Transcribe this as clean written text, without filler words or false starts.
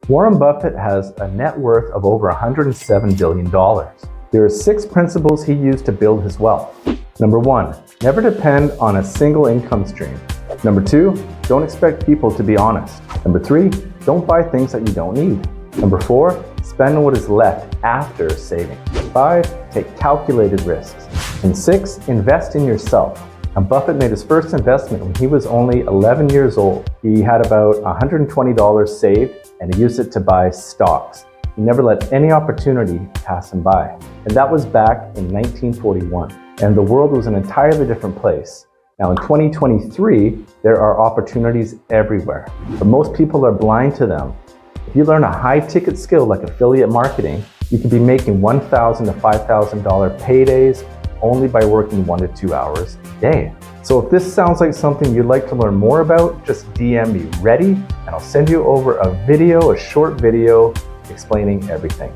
Warren Buffett has a net worth of over $107 billion. There are 6 principles he used to build his wealth. Number 1, never depend on a single income stream. Number 2, don't expect people to be honest. Number 3, don't buy things that you don't need. Number 4, spend what is left after saving. 5, take calculated risks. And 6, invest in yourself. And Buffett made his first investment when he was only 11 years old. He had about $120 saved and he used it to buy stocks. He never let any opportunity pass him by. And that was back in 1941. And the world was an entirely different place. Now in 2023, there are opportunities everywhere, but most people are blind to them. If you learn a high-ticket skill like affiliate marketing, you could be making $1,000 to $5,000 paydays only by working 1 to 2 hours a day. So if this sounds like something you'd like to learn more about, just DM me ready, and I'll send you over a short video explaining everything.